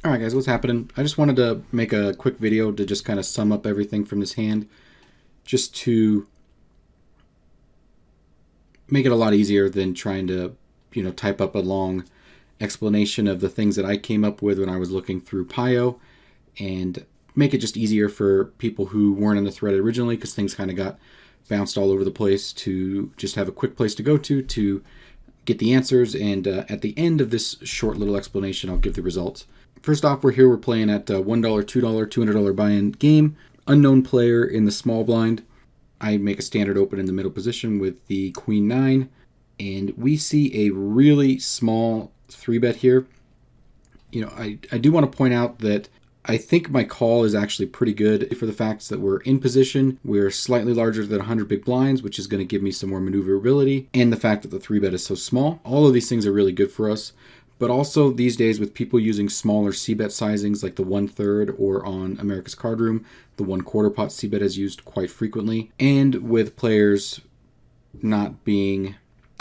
All right, guys, what's happening? I just wanted to make a quick video to just kind of sum up everything from this hand, just to make it a lot easier than trying to, type up a long explanation of the things that I came up with when I was looking through Pio, and make it just easier for people who weren't in the thread originally, because things kind of got bounced all over the place, to just have a quick place to go to get the answers. And at the end of this short little explanation, I'll give the results. First off, we're playing at $1, $2, $200 buy-in game. Unknown player in the small blind. I make a standard open in the middle position with the queen 9. And we see a really small 3-bet here. I do want to point out that I think my call is actually pretty good for the facts that we're in position. We're slightly larger than 100 big blinds, which is going to give me some more maneuverability, and the fact that the 3-bet is so small. All of these things are really good for us. But also these days, with people using smaller c-bet sizings like the 1/3, or on America's Card Room, the 1/4 pot c-bet is used quite frequently. And with players not being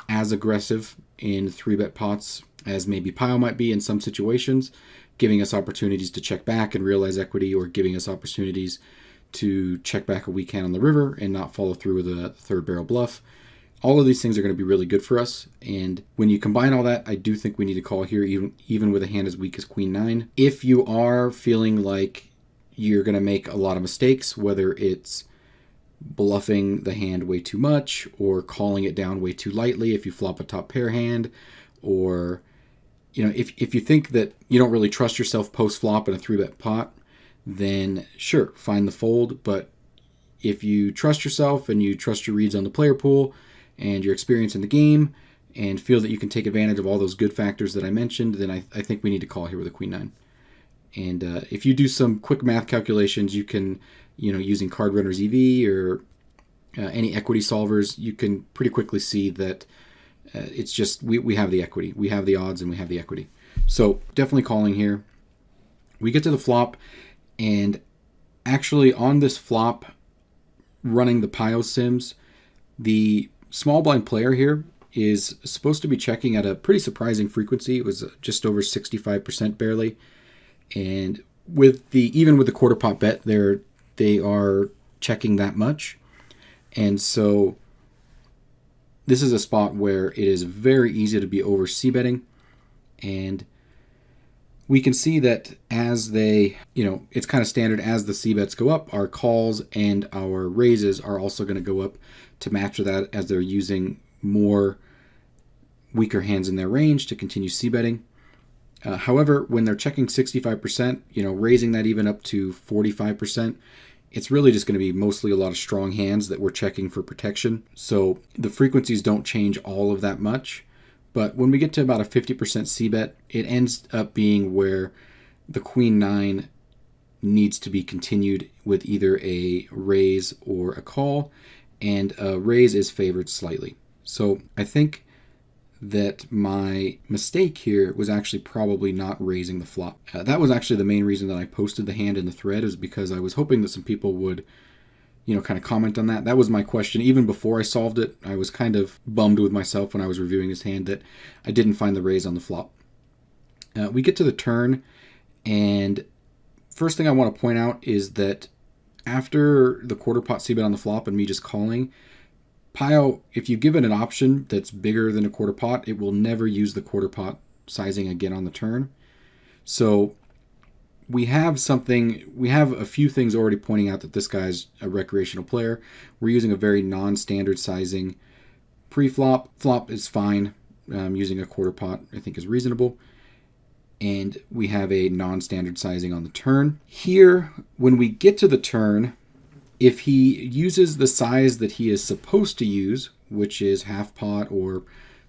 as aggressive in 3-bet pots as maybe Pio might be in some situations, giving us opportunities to check back and realize equity, or giving us opportunities to check back a weak hand on the river and not follow through with a third barrel bluff. All of these things are going to be really good for us. And when you combine all that, I do think we need to call here, even with a hand as weak as queen 9. If you are feeling like you're going to make a lot of mistakes, whether it's bluffing the hand way too much or calling it down way too lightly if you flop a top pair hand, or if you think that you don't really trust yourself post flop in a 3-bet pot, then sure, find the fold. But if you trust yourself and you trust your reads on the player pool and your experience in the game, and feel that you can take advantage of all those good factors that I mentioned, then I think we need to call here with a queen 9. And if you do some quick math calculations, you can, using Card Runner's EV or any equity solvers, you can pretty quickly see that it's just we have the equity. We have the odds and we have the equity. So definitely calling here. We get to the flop, and actually on this flop, running the Pio sims, the small blind player here is supposed to be checking at a pretty surprising frequency. It was just over 65% barely. And even with the quarter pot bet, they are checking that much. And so this is a spot where it is very easy to be over c-betting. And we can see that as it's kind of standard, as the c-bets go up, our calls and our raises are also going to go up to match that, as they're using more weaker hands in their range to continue c-betting. However, when they're checking 65%, raising that even up to 45%, it's really just going to be mostly a lot of strong hands that we're checking for protection. So the frequencies don't change all of that much. But when we get to about a 50% c-bet, it ends up being where the queen 9 needs to be continued with either a raise or a call, and a raise is favored slightly. So I think that my mistake here was actually probably not raising the flop. That was actually the main reason that I posted the hand in the thread, is because I was hoping that some people would kind of comment on that. That was my question. Even before I solved it, I was kind of bummed with myself when I was reviewing this hand that I didn't find the raise on the flop. We get to the turn, and first thing I want to point out is that after the quarter pot c-bet on the flop and me just calling, Pio, if you give it an option that's bigger than a quarter pot, it will never use the quarter pot sizing again on the turn. So we have a few things already pointing out that this guy's a recreational player. We're using a very non-standard sizing pre-flop. Flop is fine. Using a quarter pot, I think, is reasonable. And we have a non-standard sizing on the turn. Here, when we get to the turn, if he uses the size that he is supposed to use, which is half pot or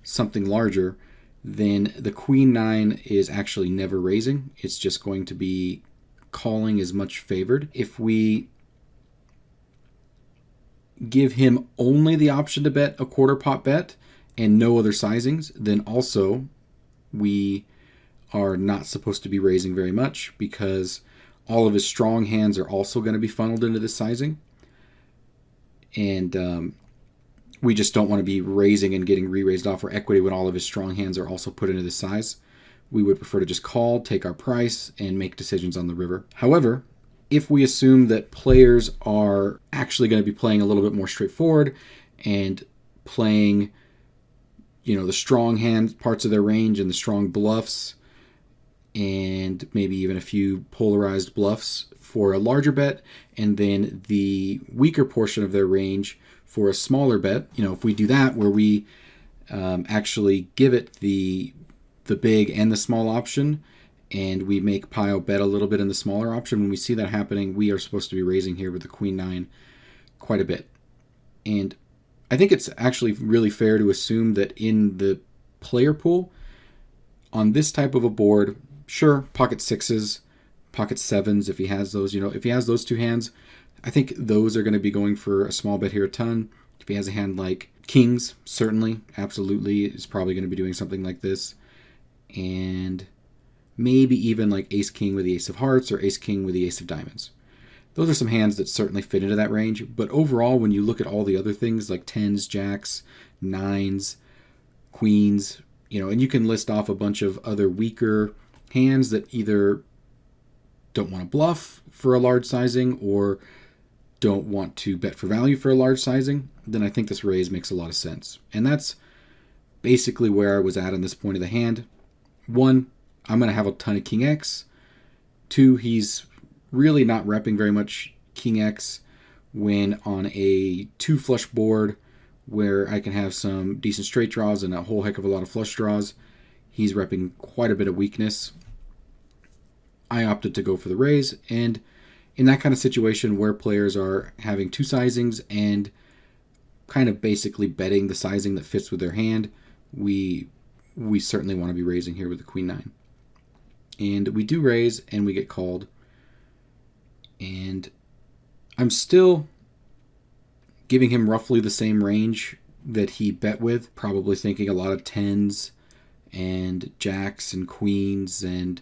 something larger, then the queen 9 is actually never raising. It's just going to be calling as much favored. If we give him only the option to bet a quarter pot bet and no other sizings, then also we are not supposed to be raising very much, because all of his strong hands are also going to be funneled into this sizing. And we just don't want to be raising and getting re-raised off for equity when all of his strong hands are also put into this size. we would prefer to just call, take our price, and make decisions on the river. However, if we assume that players are actually going to be playing a little bit more straightforward and playing, the strong hand parts of their range and the strong bluffs, and maybe even a few polarized bluffs for a larger bet, and then the weaker portion of their range for a smaller bet. If we do that, where we actually give it the big and the small option, and we make Pio bet a little bit in the smaller option, when we see that happening, we are supposed to be raising here with the Queen 9 quite a bit. And I think it's actually really fair to assume that in the player pool, on this type of a board, sure, pocket sixes, pocket sevens, if he has those, if he has those two hands, I think those are going to be going for a small bet here a ton. If he has a hand like kings, certainly, absolutely, is probably going to be doing something like this. And maybe even like ace king with the ace of hearts or ace king with the ace of diamonds. Those are some hands that certainly fit into that range. But overall, when you look at all the other things like tens, jacks, nines, queens, and you can list off a bunch of other weaker hands that either don't want to bluff for a large sizing or don't want to bet for value for a large sizing, then I think this raise makes a lot of sense. And that's basically where I was at on this point of the hand. 1, I'm going to have a ton of King X. 2, he's really not repping very much King X when on a 2 flush board where I can have some decent straight draws and a whole heck of a lot of flush draws. He's repping quite a bit of weakness. I opted to go for the raise, and in that kind of situation where players are having 2 sizings and kind of basically betting the sizing that fits with their hand, we certainly want to be raising here with the Queen 9. And we do raise, and we get called. And I'm still giving him roughly the same range that he bet with, probably thinking a lot of tens and jacks and queens and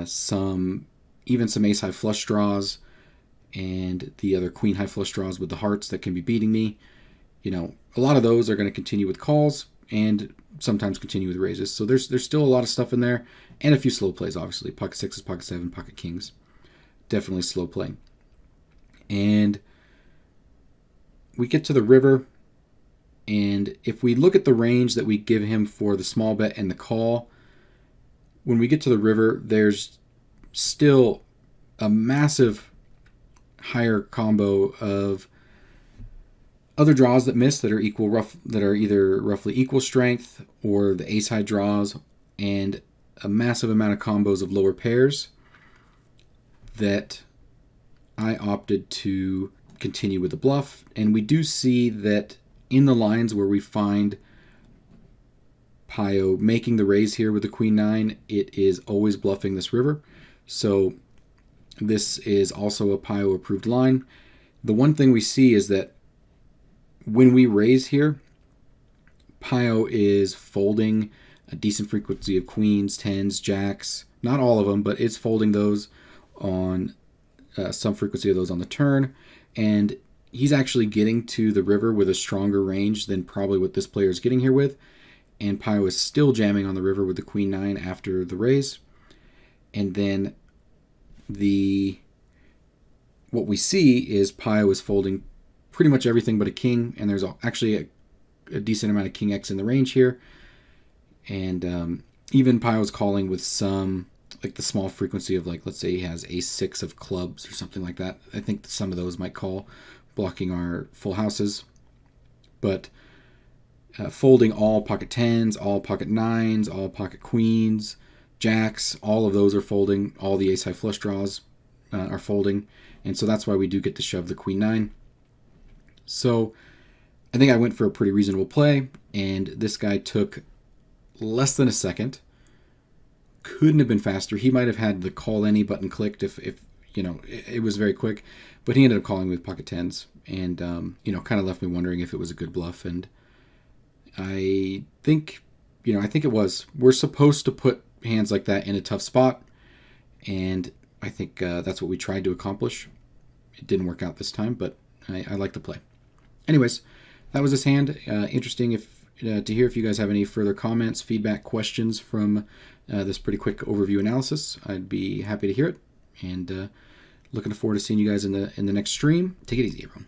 some ace high flush draws and the other queen high flush draws with the hearts that can be beating me. A lot of those are going to continue with calls and sometimes continue with raises. So there's still a lot of stuff in there, and a few slow plays, obviously. Pocket sixes, pocket seven, pocket kings. Definitely slow playing. And we get to the river, and if we look at the range that we give him for the small bet and the call, when we get to the river, there's still a massive higher combo of other draws that miss that are either roughly equal strength or the ace high draws, and a massive amount of combos of lower pairs that I opted to continue with the bluff. And we do see that in the lines where we find Pio making the raise here with the Queen 9, it is always bluffing this river. So this is also a Pio approved line. The one thing we see is that when we raise here, Pio is folding a decent frequency of queens, tens, jacks. Not all of them, but it's folding those on some frequency of those on the turn. And he's actually getting to the river with a stronger range than probably what this player is getting here with. And Pio is still jamming on the river with the Queen 9 after the raise. And then what we see is Pio is folding pretty much everything but a king, and there's actually a decent amount of King X in the range here. And even Pio's calling with some, like the small frequency of, like, let's say he has ace 6 of clubs or something like that. I think some of those might call, blocking our full houses. But folding all pocket tens, all pocket nines, all pocket queens, jacks, all of those are folding. All the ace high flush draws are folding. And so that's why we do get to shove the Queen 9. So I think I went for a pretty reasonable play, and this guy took less than a second. Couldn't have been faster. He might have had the call any button clicked if it was very quick, but he ended up calling with pocket tens, and kind of left me wondering if it was a good bluff. And I think it was. We're supposed to put hands like that in a tough spot, and I think that's what we tried to accomplish. It didn't work out this time, but I like the play. Anyways, that was this hand. Interesting to hear if you guys have any further comments, feedback, questions from this pretty quick overview analysis. I'd be happy to hear it. And looking forward to seeing you guys in the next stream. Take it easy, everyone.